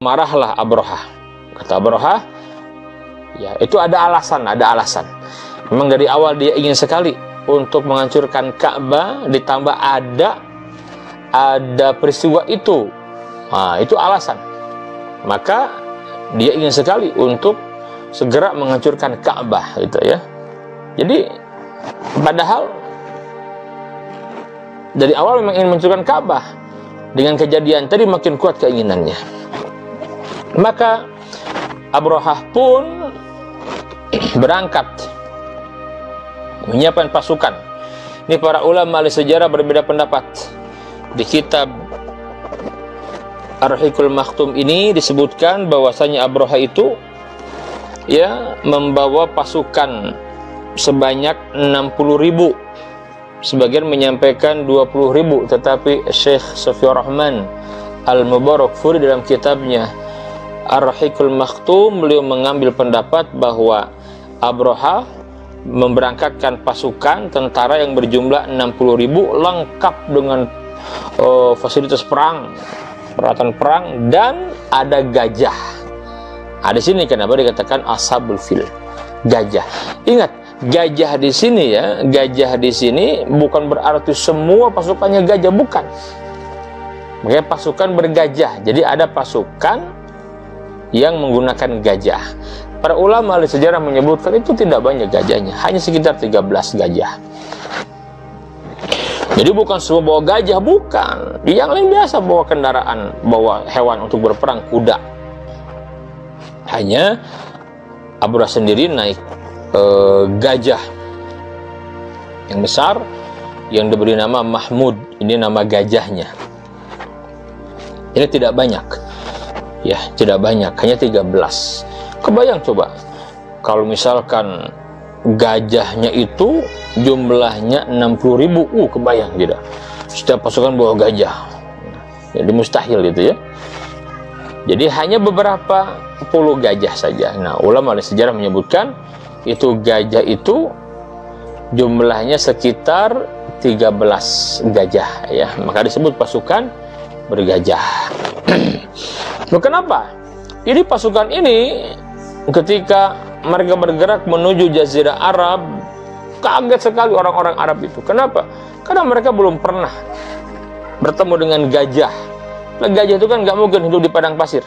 marahlah Abrahah. Kata Abrahah, ya itu ada alasan. Memang dari awal dia ingin sekali untuk menghancurkan Ka'bah, ditambah ada peristiwa itu. Nah, itu alasan. Maka dia ingin sekali untuk segera menghancurkan Ka'bah, gitu ya. Jadi padahal dari awal memang ingin menghancurkan Ka'bah. Dengan kejadian tadi makin kuat keinginannya. Maka Abrahah pun berangkat menyiapkan pasukan. Ini para ulama ahli sejarah berbeda pendapat. Di kitab Ar-Rahiqul Makhtum ini disebutkan bahwasanya Abrahah itu ya membawa pasukan sebanyak 60.000. Sebagian menyampaikan 20.000, tetapi Syekh Sofiyur Rahman Al-Mubarakfuri dalam kitabnya Ar-Rahiqul Makhtum, beliau mengambil pendapat bahwa Abrahah memberangkatkan pasukan tentara yang berjumlah 60.000 lengkap dengan fasilitas perang, peralatan perang, dan ada gajah. Di sini kenapa dikatakan Ashabul Fil, gajah. Ingat, gajah di sini ya, gajah di sini bukan berarti semua pasukannya gajah, bukan. Makanya pasukan bergajah. Jadi ada pasukan yang menggunakan gajah. Para ulama ahli sejarah menyebutkan itu tidak banyak gajahnya, hanya sekitar 13 gajah. Jadi bukan semua bawa gajah, bukan. Yang lain biasa bawa kendaraan, bawa hewan untuk berperang, kuda. Hanya Abrahah sendiri naik gajah yang besar yang diberi nama Mahmud. Ini nama gajahnya. Ini tidak banyak. Ya, tidak banyak, hanya 13. Kebayang coba kalau misalkan gajahnya itu jumlahnya 60.000, kebayang tidak? Setiap pasukan bawa gajah. Jadi mustahil itu ya. Jadi hanya beberapa puluh gajah saja. Nah, ulama ahli sejarah menyebutkan itu gajah itu jumlahnya sekitar 13 gajah ya. Maka disebut pasukan bergajah. Loh, kenapa? Ini pasukan ini ketika mereka bergerak menuju Jazirah Arab, kaget sekali orang-orang Arab itu. Kenapa? Karena mereka belum pernah bertemu dengan gajah. Nah, gajah itu kan nggak mungkin hidup di padang pasir.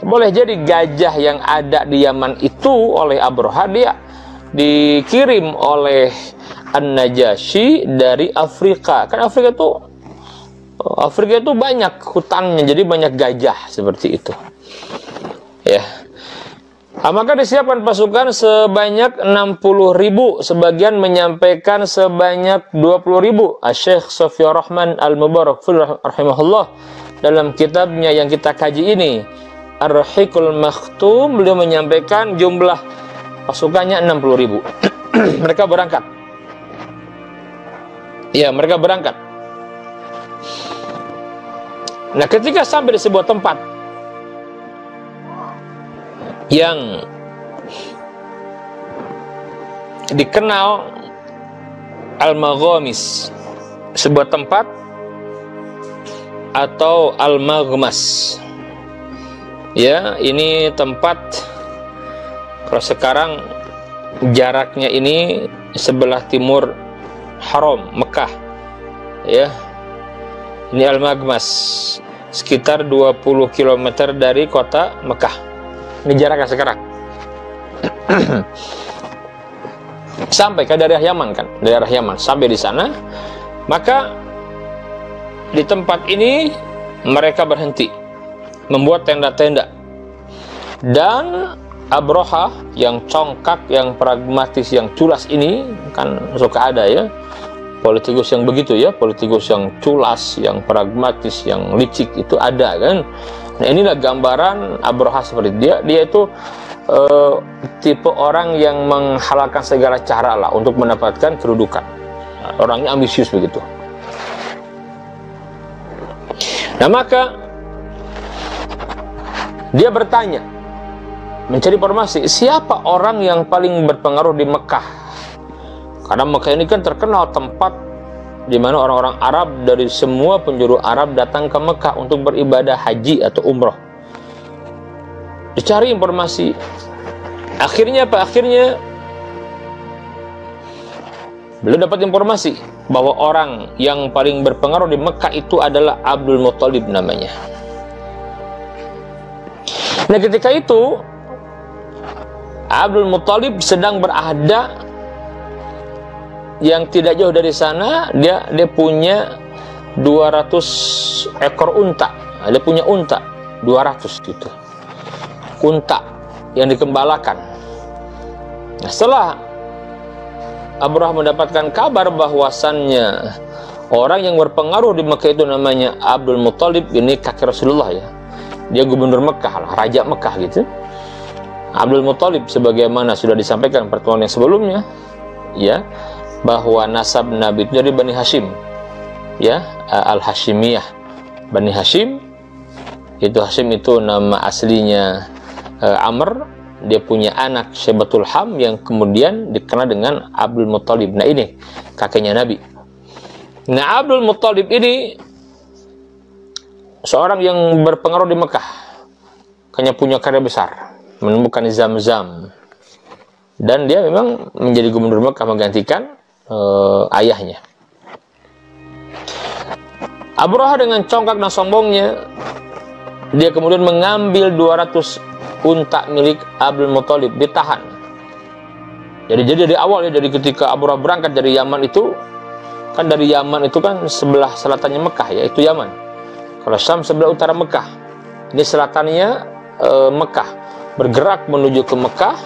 Boleh jadi gajah yang ada di Yaman itu oleh Abrahah dia dikirim oleh An-Najasyi dari Afrika. Kan Afrika itu banyak hutannya, jadi banyak gajah seperti itu. Ya. Maka disiapkan pasukan sebanyak 60.000, sebagian menyampaikan sebanyak 20.000. Syekh Sofiyur Rahman Al-Mubarakfuri rahimahullah dalam kitabnya yang kita kaji ini, Ar-Rahiqul Makhtum, beliau menyampaikan jumlah pasukannya 60.000. Mereka berangkat. Ya, mereka berangkat. Nah, ketika sampai di sebuah tempat yang dikenal Al-Maghamis, sebuah tempat atau Al-Maghmas. Ya, ini tempat kalau sekarang jaraknya ini sebelah timur Haram, Mekah. Ya. Ini Al-Maghmas, sekitar 20 km dari kota Mekah. Ini jaraknya sekarang. Sampai ke daerah Yaman kan, daerah Yaman. Sampai di sana, maka di tempat ini mereka berhenti, membuat tenda-tenda. Dan Abrahah yang congkak, yang pragmatis, yang culas ini kan suka ada ya politikus yang begitu ya, politikus yang culas, yang pragmatis, yang licik itu ada kan. Nah, inilah gambaran Abrahah seperti dia itu tipe orang yang menghalalkan segala cara lah untuk mendapatkan kedudukan. Nah, orangnya ambisius begitu. Nah, maka dia bertanya, mencari informasi, siapa orang yang paling berpengaruh di Mekah? Karena Mekah ini kan terkenal tempat di mana orang-orang Arab dari semua penjuru Arab datang ke Mekah untuk beribadah haji atau umroh. Dicari informasi. Akhirnya apa? Akhirnya beliau dapat informasi bahwa orang yang paling berpengaruh di Mekah itu adalah Abdul Muthalib namanya. Nah, ketika itu Abdul Muthalib sedang berada yang tidak jauh dari sana. Dia punya 200 ekor unta. Dia punya unta 200 gitu. Unta yang dikembalakan. Nah, setelah Abrahah mendapatkan kabar bahwasannya orang yang berpengaruh di Mekah itu namanya Abdul Muthalib, ini kakek Rasulullah ya. Dia gubernur Mekah lah, raja Mekah gitu. Abdul Muthalib sebagaimana sudah disampaikan pertemuan yang sebelumnya ya, bahwa nasab Nabi itu dari Bani Hashim ya, Al-Hashimiyah, Bani Hashim. Itu Hashim itu nama aslinya Amr. Dia punya anak Syaibatul Ham yang kemudian dikenal dengan Abdul Muthalib. Nah, ini kakeknya Nabi. Nah, Abdul Muthalib ini seorang yang berpengaruh di Mekah, hanya punya karya besar, menemukan Zam-Zam, dan dia memang menjadi gubernur Mekah menggantikan ayahnya. Abrahah dengan congkak dan sombongnya, dia kemudian mengambil 200 unta milik Abdul Muthalib, ditahan. Jadi dari awal ya, dari ketika Abrahah berangkat dari Yaman itu, kan dari Yaman itu kan sebelah selatannya Mekah ya, itu Yaman. Kalau Syam sebelah utara Mekah, ini selatannya Mekah. Bergerak menuju ke Mekah,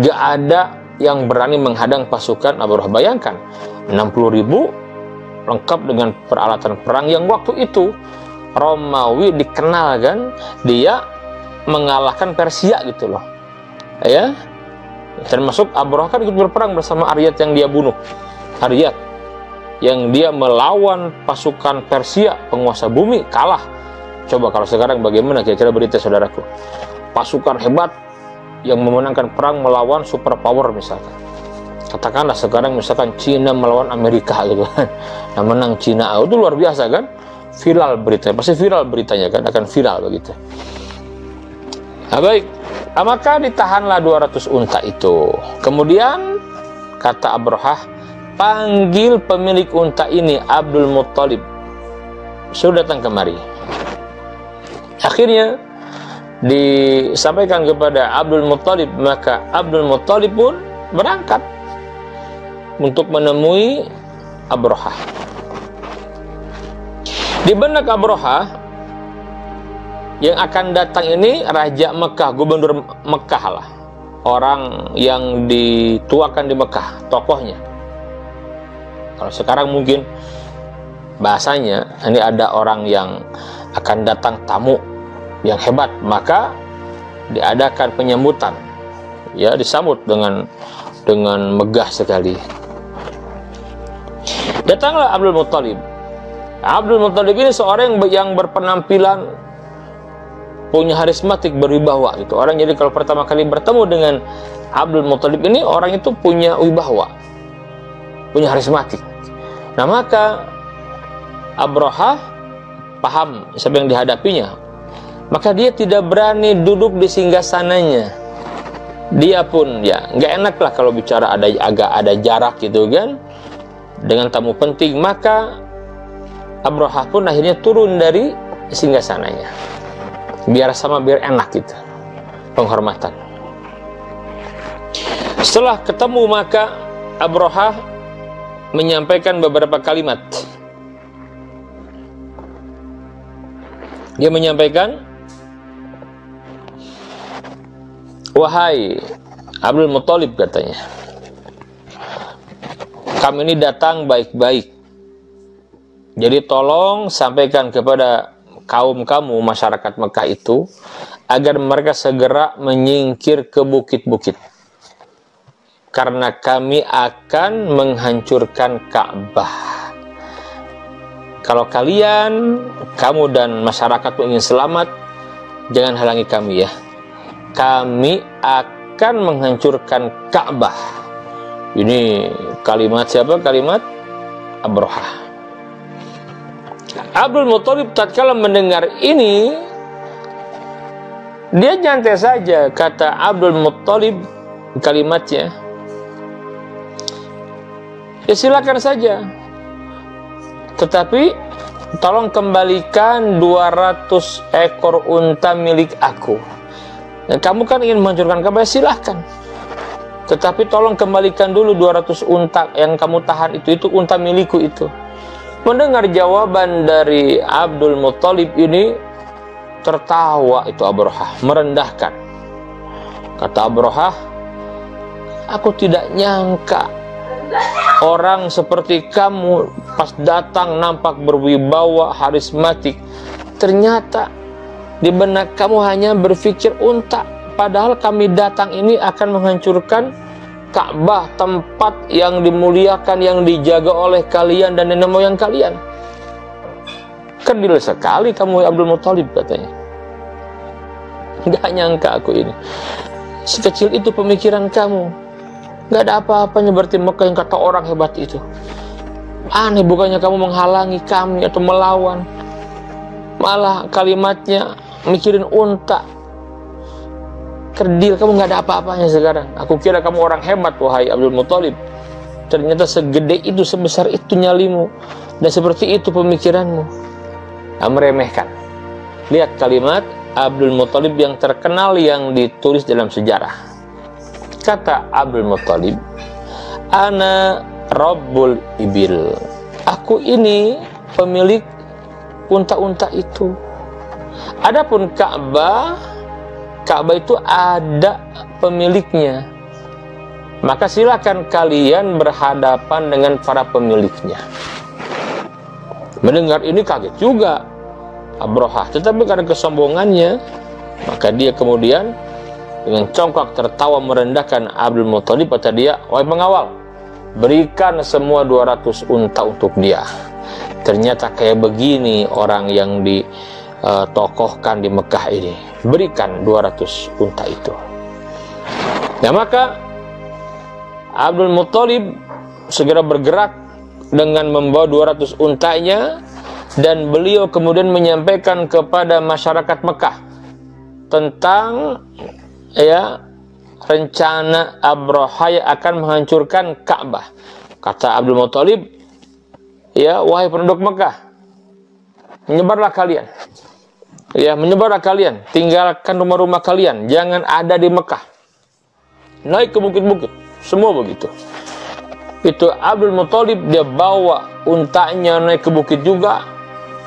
gak ada yang berani menghadang pasukan Abrahah. Bayangkan 60.000 lengkap dengan peralatan perang yang waktu itu Romawi dikenal kan, dia mengalahkan Persia gitu loh ya. Termasuk Abrahah kan ikut berperang bersama Aryat yang dia bunuh, Aryat yang dia melawan pasukan Persia, penguasa bumi, kalah. Coba kalau sekarang bagaimana kira-kira berita saudaraku? Pasukan hebat yang memenangkan perang melawan superpower misalkan. Katakanlah sekarang misalkan Cina melawan Amerika gitu kan. Nah, menang Cina, itu luar biasa kan? Viral beritanya, pasti viral beritanya kan, akan viral begitu. Nah, baik, maka ditahanlah 200 unta itu. Kemudian kata Abrahah, panggil pemilik unta ini, Abdul Muthalib, suruh datang kemari. Akhirnya disampaikan kepada Abdul Muthalib, maka Abdul Muthalib pun berangkat untuk menemui Abrahah. Di benak Abrahah, yang akan datang ini Raja Mekah, gubernur Mekah lah, orang yang dituakan di Mekah, tokohnya. Kalau sekarang mungkin bahasanya, ini ada orang yang akan datang, tamu yang hebat, maka diadakan penyambutan, ya, disambut dengan megah sekali. Datanglah Abdul Muthalib. Abdul Muthalib ini seorang yang berpenampilan, punya karismatik, berwibawa gitu. Orang jadi kalau pertama kali bertemu dengan Abdul Muthalib ini, orang itu punya wibawa, punya karismatik. Nah, maka Abrahah paham siapa yang dihadapinya, maka dia tidak berani duduk di singgasananya. Dia pun ya nggak enak lah kalau bicara agak ada jarak gitu kan dengan tamu penting. Maka Abrahah pun akhirnya turun dari singgasananya, biar enak gitu penghormatan. Setelah ketemu, maka Abrahah menyampaikan beberapa kalimat. Dia menyampaikan, wahai Abdul Muthalib, katanya, kami ini datang baik-baik, jadi tolong sampaikan kepada kaum kamu, masyarakat Mekah itu, agar mereka segera menyingkir ke bukit-bukit, karena kami akan menghancurkan Ka'bah. Kalau kalian, kamu dan masyarakat ingin selamat, jangan halangi kami ya. Kami akan menghancurkan Ka'bah. Ini kalimat siapa? Kalimat Abrahah. Abdul Muthalib tatkala mendengar ini, Dia nyantai saja, kata Abdul Muttalib kalimatnya. Ya silakan saja. Tetapi tolong kembalikan 200 ekor unta milik aku. Dan kamu kan ingin menghancurkan Ka'bah, silahkan. Tetapi tolong kembalikan dulu 200 unta yang kamu tahan itu unta milikku itu. Mendengar jawaban dari Abdul Muttalib ini, tertawa itu Abrahah, merendahkan. Kata Abrahah, aku tidak nyangka orang seperti kamu pas datang nampak berwibawa, harismatik. Ternyata di benak kamu hanya berpikir unta. Padahal kami datang ini akan menghancurkan Ka'bah, tempat yang dimuliakan, yang dijaga oleh kalian dan nenek moyang kalian. Kerdil sekali kamu Abdul Muttalib, katanya. Gak nyangka aku ini. Sekecil itu pemikiran kamu. Gak ada apa-apanya berarti Mekah yang kata orang hebat itu. Aneh, bukannya kamu menghalangi kami atau melawan, malah kalimatnya mikirin unta. Kerdil, kamu gak ada apa-apanya sekarang. Aku kira kamu orang hebat, wahai Abdul Muttalib. Ternyata segede itu, sebesar itu nyalimu, dan seperti itu pemikiranmu. Meremehkan. Lihat kalimat Abdul Muttalib yang terkenal yang ditulis dalam sejarah. Kata Abdul Muttalib, ana Rabbul Ibil. Aku ini pemilik unta-unta itu. Adapun Ka'bah itu ada pemiliknya. Maka silakan kalian berhadapan dengan para pemiliknya. Mendengar ini kaget juga Abrahah, tetapi karena kesombongannya, maka dia kemudian dengan congkak tertawa merendahkan Abdul Muttalib. Kata dia, wahai pengawal, berikan semua 200 unta untuk dia. Ternyata kayak begini orang yang ditokohkan di Mekah ini. Berikan 200 unta itu. Ya, maka Abdul Muttalib segera bergerak dengan membawa 200 untanya, dan beliau kemudian menyampaikan kepada masyarakat Mekah tentang rencana Abrahah yang akan menghancurkan Ka'bah. Kata Abdul Muttalib, wahai penduduk Mekah, menyebarlah kalian. Menyebarlah kalian, tinggalkan rumah-rumah kalian, jangan ada di Mekah, naik ke bukit-bukit, semua begitu. Itu Abdul Muttalib, dia bawa untanya naik ke bukit juga,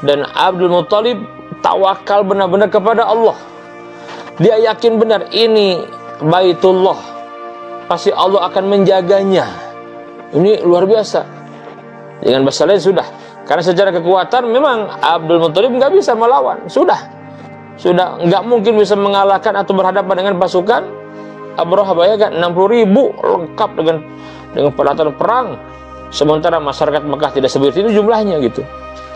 dan Abdul Muttalib tawakal benar-benar kepada Allah. Dia yakin benar ini Baitullah, pasti Allah akan menjaganya. Ini luar biasa. Dengan bahasa lain sudah, karena secara kekuatan memang Abdul Muttalib nggak bisa melawan, sudah nggak mungkin bisa mengalahkan atau berhadapan dengan pasukan Abrahah. Bayangkan 60.000 lengkap dengan peralatan perang, sementara masyarakat Mekah tidak seperti itu jumlahnya gitu,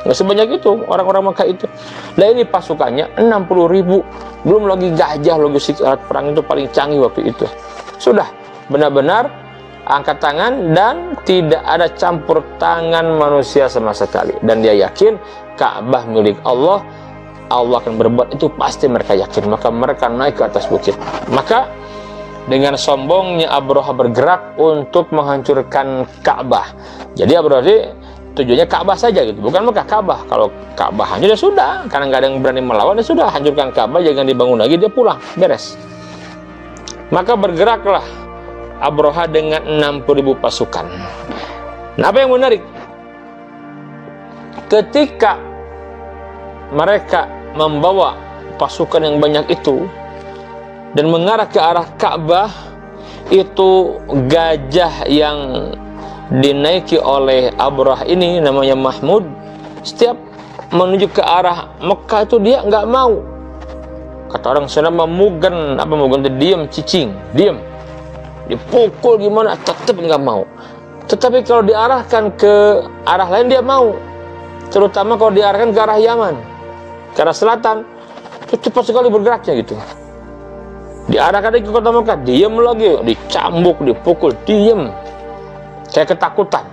nggak sebanyak itu orang-orang Mekah itu. Nah ini pasukannya 60.000, belum lagi gajah, logistik alat perang itu paling canggih waktu itu. Sudah benar-benar angkat tangan dan tidak ada campur tangan manusia sama sekali. Dan dia yakin Ka'bah milik Allah, Allah akan berbuat itu, pasti mereka yakin. Maka mereka naik ke atas bukit. Maka dengan sombongnya Abrahah bergerak untuk menghancurkan Ka'bah. Jadi Abrahah tujuannya Ka'bah saja gitu, bukan Mekah, Ka'bah. Kalau Ka'bah hancur ya sudah, karena nggak ada yang berani melawan, ya sudah, hancurkan Ka'bah, jangan dibangun lagi, dia pulang, beres. Maka bergeraklah Abrahah dengan 60.000 pasukan. Nah, apa yang menarik, ketika mereka membawa pasukan yang banyak itu dan mengarah ke arah Ka'bah, itu gajah yang dinaiki oleh Abrahah ini namanya Mahmud, setiap menuju ke arah Mekah itu dia nggak mau. Kata orang sana memugen, mugen itu diam, cicing, diam, dipukul gimana tetap nggak mau. Tetapi kalau diarahkan ke arah lain dia mau, terutama kalau diarahkan ke arah Yaman, ke arah selatan, itu cepat sekali bergeraknya gitu. Diarahkan ke kota Mekah, diam lagi, dicambuk, dipukul, diam, kayak ketakutan.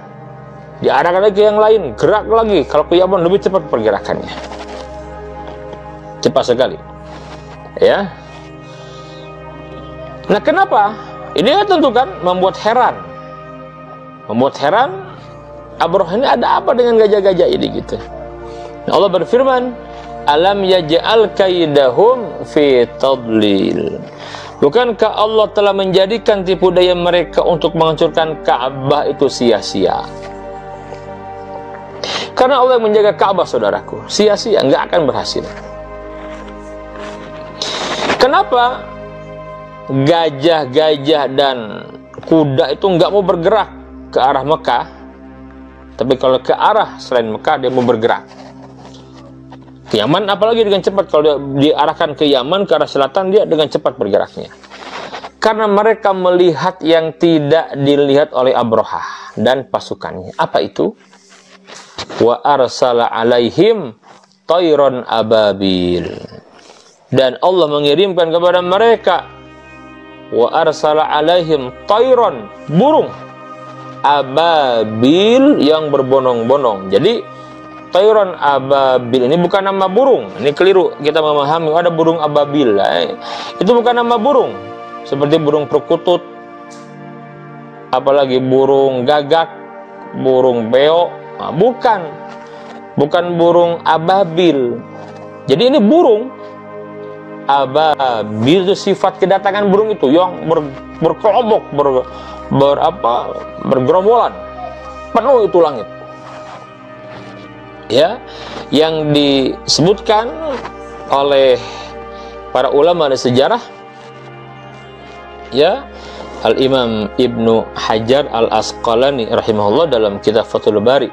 Diarahkan lagi ke yang lain, gerak lagi. Kalau ke Yaman lebih cepat pergerakannya, cepat sekali. Ya, Nah, kenapa? Ini tentu kan membuat heran. Abrahah ini ada apa dengan gajah-gajah ini gitu. Nah, Allah berfirman, alam yaj'al kaidahum fi tadlil. Bukankah Allah telah menjadikan tipu daya mereka untuk menghancurkan Ka'bah itu sia-sia? Karena Allah yang menjaga Ka'bah, saudaraku, sia-sia, nggak akan berhasil. Kenapa gajah-gajah dan kuda itu nggak mau bergerak ke arah Mekah, tapi kalau ke arah selain Mekah dia mau bergerak? Ke Yaman apalagi dengan cepat. Kalau dia diarahkan ke Yaman, ke arah selatan, dia dengan cepat bergeraknya. Karena mereka melihat yang tidak dilihat oleh Abrahah dan pasukannya. Apa itu? Wa arsala alaihim tayron ababil. Dan Allah mengirimkan kepada mereka, wa arsala alaihim tayron, burung ababil yang berbondong-bondong. Jadi tayron ababil ini bukan nama burung. Ini keliru kita memahami ada burung ababil. Itu bukan nama burung. Seperti burung perkutut, apalagi burung gagak, burung beo. Nah, bukan burung ababil. Jadi ini burung ababil, itu sifat kedatangan burung itu yang berkelompok, bergerombolan, penuh itu langit. Ya, yang disebutkan oleh para ulama dan sejarah, ya, Al-Imam Ibnu Hajar Al-Asqalani rahimahullah dalam kitab Fathul Bari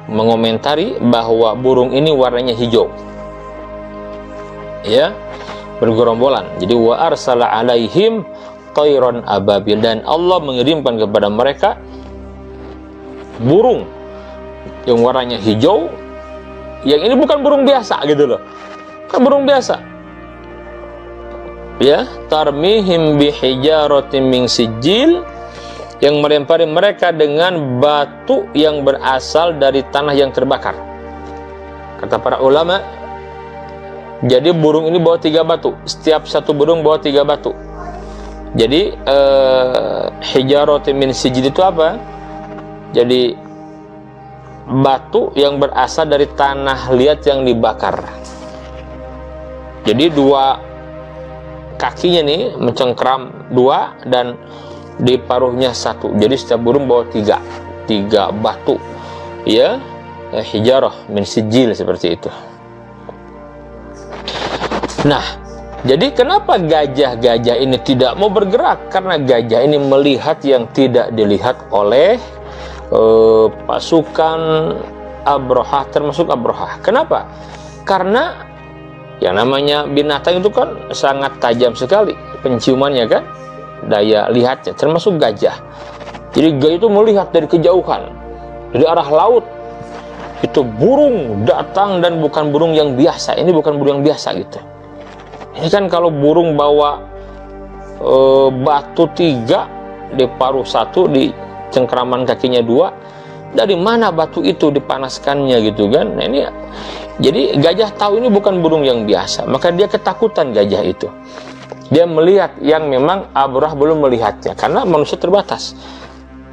mengomentari bahwa burung ini warnanya hijau, ya, bergerombolan. Jadi wa arsala alaihim tayron ababil, dan Allah mengirimkan kepada mereka burung yang warnanya hijau. Yang ini bukan burung biasa gitu loh, kan burung biasa, ya, tarmihim bihijaratin min sijil, yang melempari mereka dengan batu yang berasal dari tanah yang terbakar. Kata para ulama, jadi burung ini bawa 3 batu, setiap satu burung bawa 3 batu. Jadi hijaratin min sijil itu apa? Jadi batu yang berasal dari tanah liat yang dibakar. Jadi 2 kakinya nih mencengkram 2 dan di paruhnya 1. Jadi setiap burung bawa 3 batu, ya, hijarah min sijil, seperti itu. Nah, jadi kenapa gajah-gajah ini tidak mau bergerak? Karena gajah ini melihat yang tidak dilihat oleh pasukan Abrahah, termasuk Abrahah. Kenapa? Karena yang namanya binatang itu kan sangat tajam sekali penciumannya kan, daya lihatnya, termasuk gajah. Jadi gajah itu melihat dari kejauhan, dari arah laut. Itu burung datang, dan bukan burung yang biasa. Ini bukan burung yang biasa gitu. Ini kan kalau burung bawa batu 3 di paruh 1, di cengkraman kakinya 2, dari mana batu itu dipanaskannya gitu kan. Nah, ini jadi gajah tahu ini bukan burung yang biasa, maka dia ketakutan. Gajah itu dia melihat yang memang Abrahah belum melihatnya, karena manusia terbatas,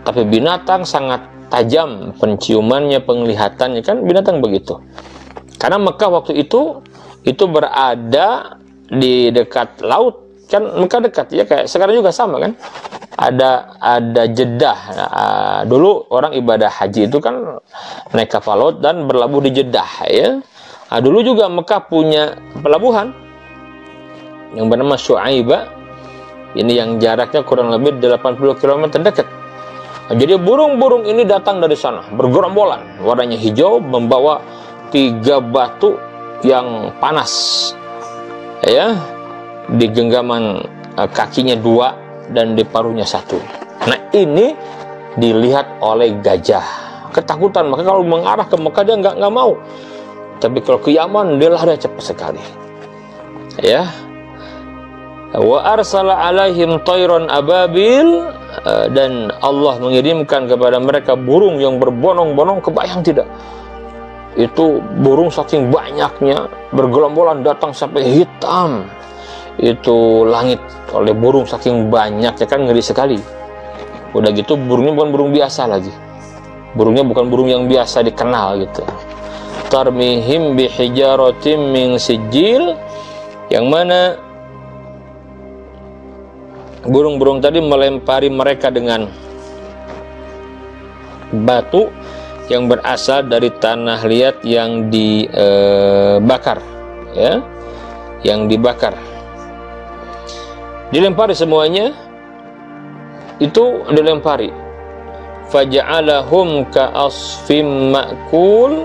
tapi binatang sangat tajam penciumannya, penglihatannya, kan binatang begitu. Karena Mekah waktu itu berada di dekat laut kan. Mekah dekat ya, kayak sekarang juga sama kan, ada Jeddah. Nah, dulu orang ibadah haji itu kan naik kapal laut dan berlabuh di Jeddah ya. Nah, dulu juga Mekah punya pelabuhan yang bernama Syuaibah. Ini yang jaraknya kurang lebih 80 km dekat. Nah, jadi burung-burung ini datang dari sana bergerombolan, warnanya hijau, membawa 3 batu yang panas, ya, di genggaman kakinya 2 dan di paruhnya 1. Nah, ini dilihat oleh gajah, ketakutan. Maka kalau mengarah ke Mekah dia nggak mau, tapi kalau ke Yaman dia lari cepat sekali, ya. Wa arsala alaihim tayron ababil, dan Allah mengirimkan kepada mereka burung yang berbondong-bondong. Kebayang tidak? Itu burung saking banyaknya bergelombolan datang sampai hitam. itu langit oleh burung saking banyak ya kan, ngeri sekali. Udah gitu burungnya bukan burung biasa lagi, burungnya bukan burung yang biasa dikenal gitu. Tarmihim bihijaratim min sijil, yang mana burung-burung tadi melempari mereka dengan batu yang berasal dari tanah liat yang dibakar, ya, yang dibakar, dilempari semuanya, itu dilempari. Faja'alahum ka'asfim ma'kul,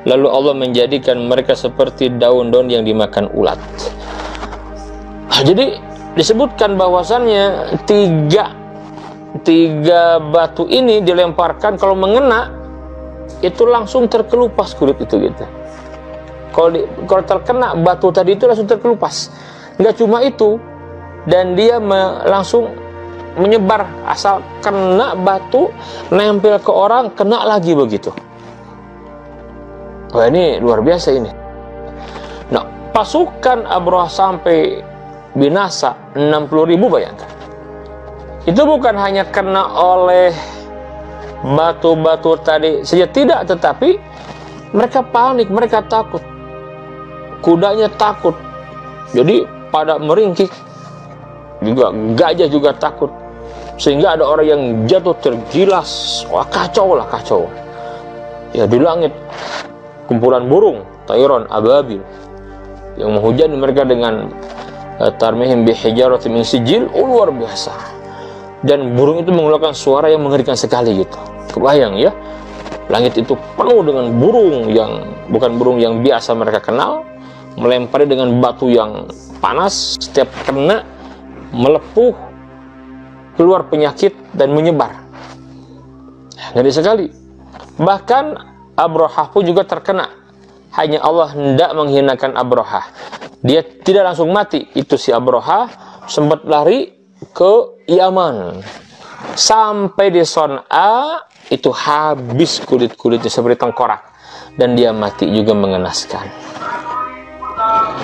lalu Allah menjadikan mereka seperti daun-daun yang dimakan ulat. Jadi disebutkan bahwasannya tiga batu ini dilemparkan, kalau mengena itu langsung terkelupas kulit itu gitu. Kalau terkena batu tadi itu langsung terkelupas. Nggak cuma itu, dan dia langsung menyebar, asal kena batu nempel ke orang, kena lagi begitu. Wah, ini luar biasa ini. Nah, pasukan Abrahah sampai binasa 60.000, bayangkan. Itu bukan hanya kena oleh batu-batu tadi saja, tidak, tetapi mereka panik, mereka takut, kudanya takut, jadi pada meringkik, juga gajah juga takut, sehingga ada orang yang jatuh tergilas. Wah, kacau lah, kacau ya. Di langit kumpulan burung tayron ababil yang menghujani mereka dengan tarmihim bihijaratin min sijil, luar biasa. Dan burung itu mengeluarkan suara yang mengerikan sekali gitu. Kebayang ya, langit itu penuh dengan burung yang bukan burung yang biasa mereka kenal, melempari dengan batu yang panas, setiap kena melepuh, keluar penyakit dan menyebar. Ngeri sekali. Bahkan Abrahah pun juga terkena. Hanya Allah hendak menghinakan Abrahah. Dia tidak langsung mati. Itu si Abrahah sempat lari ke Yaman. Sampai di Son'a itu habis kulit-kulitnya seperti tengkorak, dan dia mati juga mengenaskan.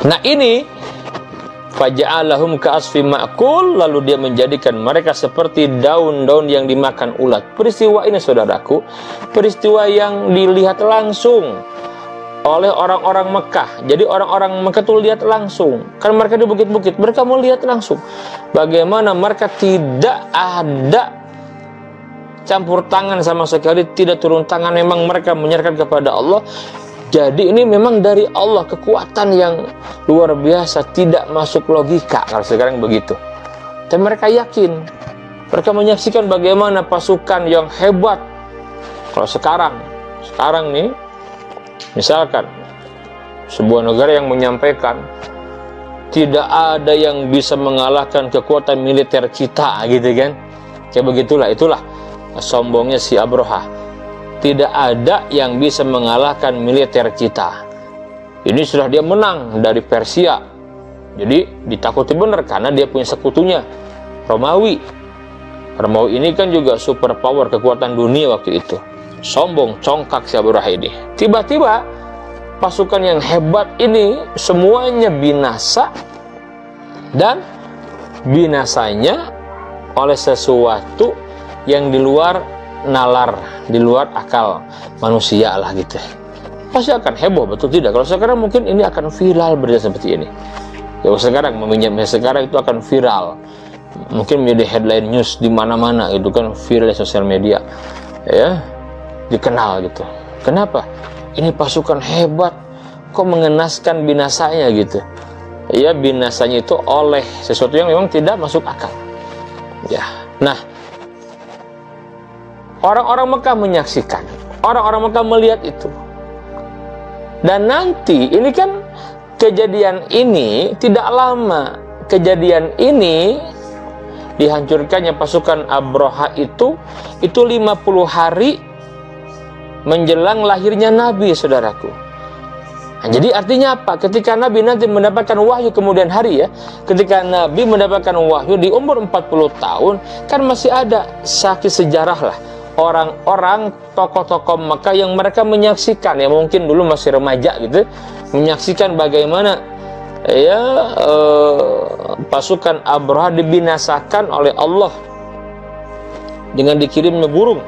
Nah, ini faja'alahum ka'asfim ma'kul, lalu dia menjadikan mereka seperti daun-daun yang dimakan ulat. Peristiwa ini, saudaraku, peristiwa yang dilihat langsung oleh orang-orang Mekah. Jadi orang-orang Mekah itu lihat langsung, kan mereka di bukit-bukit, mereka mau lihat langsung bagaimana mereka tidak ada campur tangan sama sekali, tidak turun tangan, memang mereka menyerahkan kepada Allah. Jadi ini memang dari Allah, kekuatan yang luar biasa, tidak masuk logika kalau sekarang begitu. Dan mereka yakin, mereka menyaksikan bagaimana pasukan yang hebat. Kalau sekarang nih, misalkan sebuah negara yang menyampaikan tidak ada yang bisa mengalahkan kekuatan militer kita, gitu kan? Kayak begitulah, itulah sombongnya si Abrahah. Tidak ada yang bisa mengalahkan militer kita. Ini sudah dia menang dari Persia. Jadi ditakuti benar karena dia punya sekutunya Romawi. Romawi ini kan juga super power, kekuatan dunia waktu itu. Sombong, congkak si Abrahah ini. Tiba-tiba pasukan yang hebat ini semuanya binasa, dan binasanya oleh sesuatu yang di luar nalar, di luar akal manusia lah gitu. Pasti akan heboh, betul tidak? Kalau sekarang mungkin ini akan viral berita seperti ini. Ya sekarang meminjamnya sekarang itu akan viral, mungkin menjadi headline news di mana-mana, itu kan viral di sosial media, ya, dikenal gitu. Kenapa? Ini pasukan hebat, kok mengenaskan binasanya gitu. Ya, binasanya itu oleh sesuatu yang memang tidak masuk akal. Ya, nah, orang-orang Mekah menyaksikan, orang-orang Mekah melihat itu. Dan nanti, ini kan kejadian ini tidak lama. Kejadian ini dihancurkannya pasukan Abrahah itu 50 hari menjelang lahirnya Nabi, saudaraku. Nah, jadi artinya apa? Ketika Nabi nanti mendapatkan wahyu kemudian hari, ya, ketika Nabi mendapatkan wahyu di umur 40 tahun, kan masih ada saksi sejarah lah, orang-orang tokoh-tokoh Mekah yang mereka menyaksikan, ya mungkin dulu masih remaja gitu, menyaksikan bagaimana ya pasukan Abraha dibinasakan oleh Allah dengan dikirimnya burung.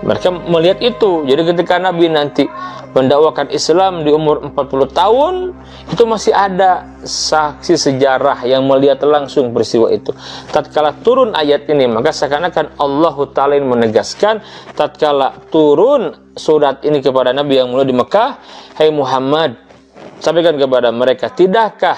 Mereka melihat itu. Jadi ketika Nabi nanti mendakwakan Islam di umur 40 tahun, itu masih ada saksi sejarah yang melihat langsung peristiwa itu. Tatkala turun ayat ini, maka seakan-akan Allah Ta'ala menegaskan, tatkala turun surat ini kepada Nabi yang mulia di Mekah, "Hai Muhammad, sampaikan kepada mereka, tidakkah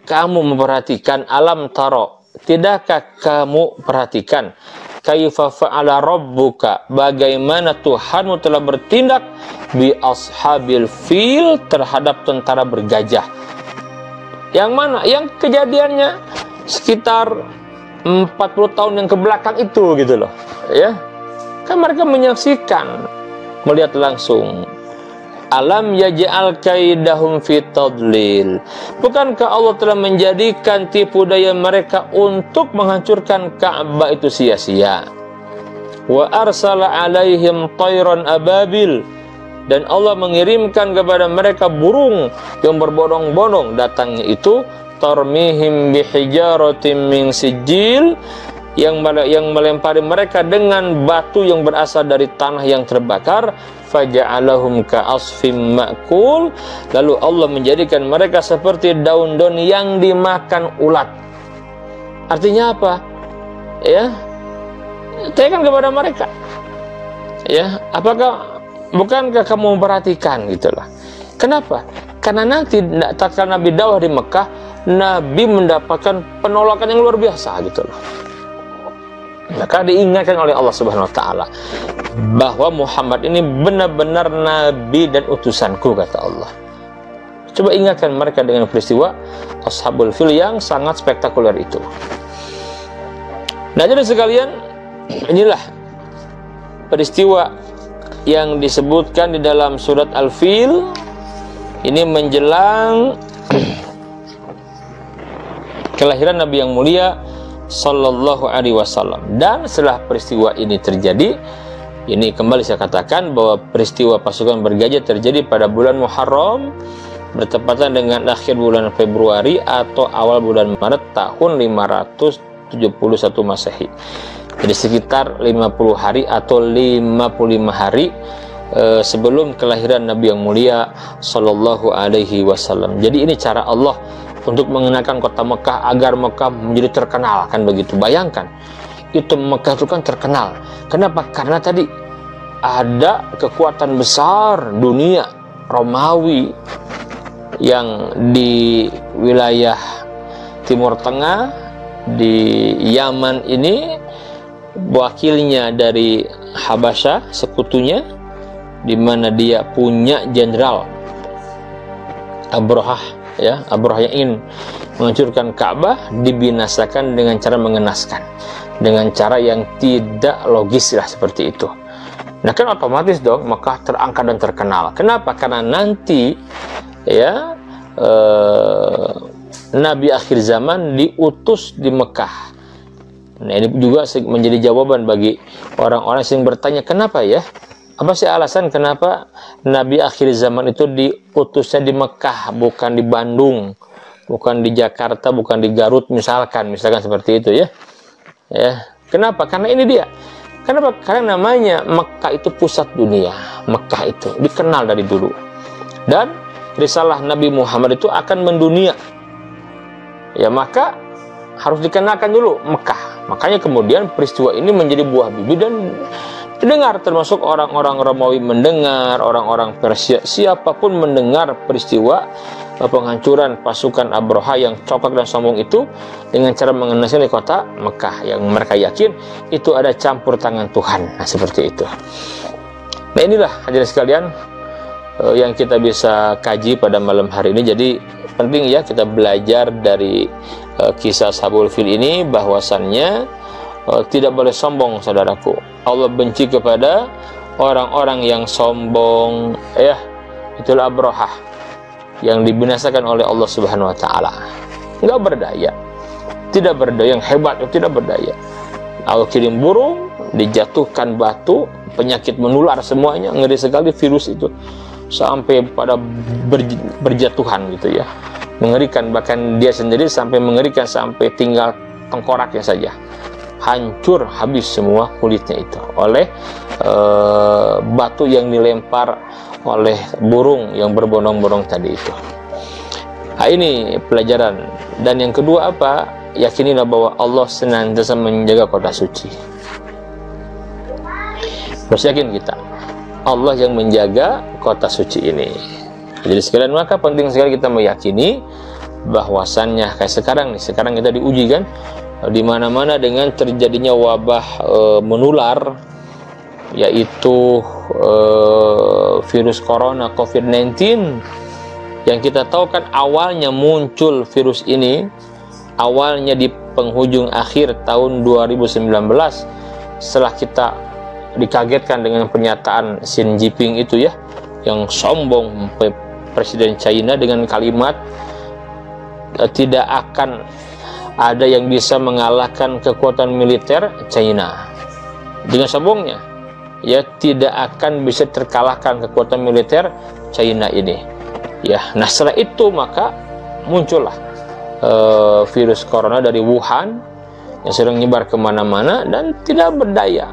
kamu memperhatikan alam taro? Tidakkah kamu perhatikan kaifa fa'ala rabbuka, bagaimana Tuhanmu telah bertindak bi ashabil fil, terhadap tentara bergajah?" Yang mana? Yang kejadiannya sekitar 40 tahun yang kebelakang itu, gitu loh. Ya. Kan mereka menyaksikan, melihat langsung. Alam yaj'al kaidahum fi tadlil. Bukankah Allah telah menjadikan tipu daya mereka untuk menghancurkan Ka'bah itu sia-sia? Wa arsala alaihim tayran ababil. Dan Allah mengirimkan kepada mereka burung yang berbondong-bondong. Datangnya itu tarmihim bihijaratin min sijil, yang melempari mereka dengan batu yang berasal dari tanah yang terbakar. Faja'alahum ka'asfim ma'kul. Lalu Allah menjadikan mereka seperti daun-daun yang dimakan ulat. Artinya apa? Ya, tanyakan kepada mereka. Ya, bukankah kamu memperhatikan, gitulah. Kenapa? Karena nanti tatkala Nabi dakwah di Mekah, Nabi mendapatkan penolakan yang luar biasa, gitulah. Maka diingatkan oleh Allah Subhanahu wa Ta'ala bahwa Muhammad ini benar-benar nabi dan utusanku, kata Allah. Coba ingatkan mereka dengan peristiwa Ashabul Fil yang sangat spektakuler itu. Nah, jadi sekalian, inilah peristiwa yang disebutkan di dalam surat Al-Fil ini menjelang kelahiran Nabi yang mulia Sallallahu Alaihi Wasallam. Dan setelah peristiwa ini terjadi, ini kembali saya katakan bahwa peristiwa pasukan bergajah terjadi pada bulan Muharram, bertepatan dengan akhir bulan Februari atau awal bulan Maret tahun 571 Masehi. Jadi sekitar 50 hari atau 55 hari sebelum kelahiran Nabi yang mulia Sallallahu Alaihi Wasallam. Jadi ini cara Allah untuk mengenalkan kota Mekah agar Mekah menjadi terkenal, kan begitu. Bayangkan, itu Mekah itu kan terkenal. Kenapa? Karena tadi ada kekuatan besar dunia Romawi yang di wilayah Timur Tengah, di Yaman ini, wakilnya dari Habasyah, sekutunya, di mana dia punya jenderal Abrahah. Ya, Abrahah yang ingin menghancurkan Ka'bah dibinasakan dengan cara mengenaskan, dengan cara yang tidak logis lah, seperti itu. Nah, kan otomatis dong Mekah terangkat dan terkenal. Kenapa? Karena nanti ya Nabi akhir zaman diutus di Mekah. Nah, ini juga menjadi jawaban bagi orang-orang yang bertanya, kenapa ya? Apa sih alasan kenapa Nabi akhir zaman itu diutusnya di Mekah, bukan di Bandung, bukan di Jakarta, bukan di Garut misalkan seperti itu ya. Ya, kenapa? Karena ini dia. Kenapa? Karena namanya Mekah itu pusat dunia. Mekah itu dikenal dari dulu. Dan risalah Nabi Muhammad itu akan mendunia. Ya, maka harus dikenalkan dulu Mekah. Makanya kemudian peristiwa ini menjadi buah bibir dan didengar, termasuk orang-orang Romawi mendengar, orang-orang Persia, siapapun mendengar peristiwa penghancuran pasukan Abraha yang congkak dan sombong itu dengan cara mengenaskan di kota Mekah, yang mereka yakin itu ada campur tangan Tuhan. Nah, seperti itu. Nah, inilah hadirin sekalian yang kita bisa kaji pada malam hari ini. Jadi penting ya kita belajar dari kisah Ashabul Fil ini, bahwasannya tidak boleh sombong, saudaraku. Allah benci kepada orang-orang yang sombong. Ya, itulah Abrahah yang dibinasakan oleh Allah Subhanahu wa Ta'ala. Enggak berdaya, tidak berdaya, yang hebat itu tidak berdaya. Allah kirim burung, dijatuhkan batu, penyakit menular semuanya, ngeri sekali virus itu, sampai pada berjatuhan gitu ya. mengerikan, bahkan dia sendiri sampai mengerikan sampai tinggal tengkoraknya saja, hancur habis semua kulitnya itu oleh batu yang dilempar oleh burung yang berbondong-bondong tadi itu. Nah, ini pelajaran. Dan yang kedua apa? Yakinilah bahwa Allah senantiasa menjaga kota suci. Harus yakin kita, Allah yang menjaga kota suci ini. Jadi sekalian, maka penting sekali kita meyakini bahwasannya kayak sekarang kita diuji kan, di mana-mana dengan terjadinya wabah menular, yaitu virus corona COVID-19, yang kita tahu kan awalnya muncul virus ini awalnya di penghujung akhir tahun 2019, setelah kita dikagetkan dengan pernyataan Xi Jinping itu ya, yang sombong, Presiden China, dengan kalimat tidak akan ada yang bisa mengalahkan kekuatan militer China. Dengan sombongnya, ya, tidak akan bisa terkalahkan kekuatan militer China ini. Ya, nah setelah itu maka muncullah virus corona dari Wuhan yang sedang nyebar kemana-mana dan tidak berdaya.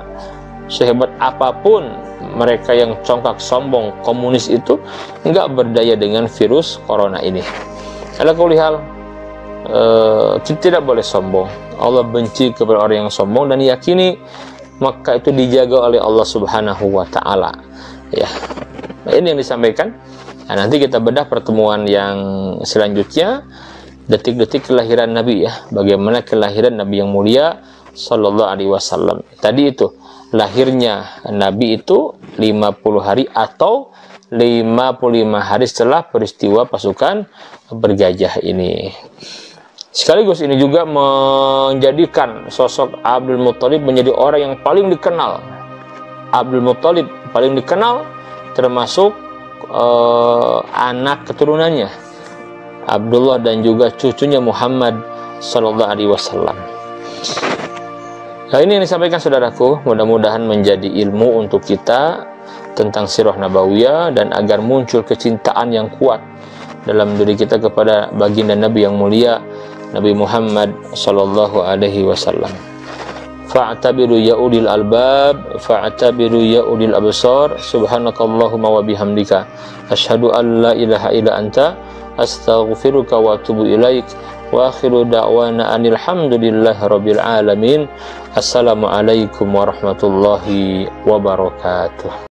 Sehebat apapun mereka yang congkak sombong komunis itu, nggak berdaya dengan virus corona ini. Ala kulli hal, kita tidak boleh sombong. Allah benci kepada orang yang sombong, dan yakini maka itu dijaga oleh Allah Subhanahu wa Ta'ala. Ya, nah, ini yang disampaikan. Nah, nanti kita bedah pertemuan yang selanjutnya, detik-detik kelahiran Nabi ya, bagaimana kelahiran Nabi yang mulia Sallallahu Alaihi Wasallam. Tadi itu lahirnya Nabi itu 50 hari atau 55 hari setelah peristiwa pasukan bergajah ini. Sekaligus ini juga menjadikan sosok Abdul Muthalib menjadi orang yang paling dikenal. Abdul Muthalib paling dikenal, termasuk anak keturunannya Abdullah dan juga cucunya Muhammad Sallallahu Alaihi Wasallam. Nah, ini yang disampaikan saudaraku, mudah-mudahan menjadi ilmu untuk kita tentang sirah nabawiyah, dan agar muncul kecintaan yang kuat dalam diri kita kepada baginda Nabi yang mulia Nabi Muhammad Sallallahu Alaihi Wasallam. Fa'tabiru ya ulil albab, fa'tabiru ya ulil absar, subhanakallahumma wa bihamdika, asyhadu an la ilaha illa anta, astaghfiruka wa atubu ilaik, wa akhiru da'wana anil hamdulillahi rabbil alamin. Assalamualaikum warahmatullahi wabarakatuh.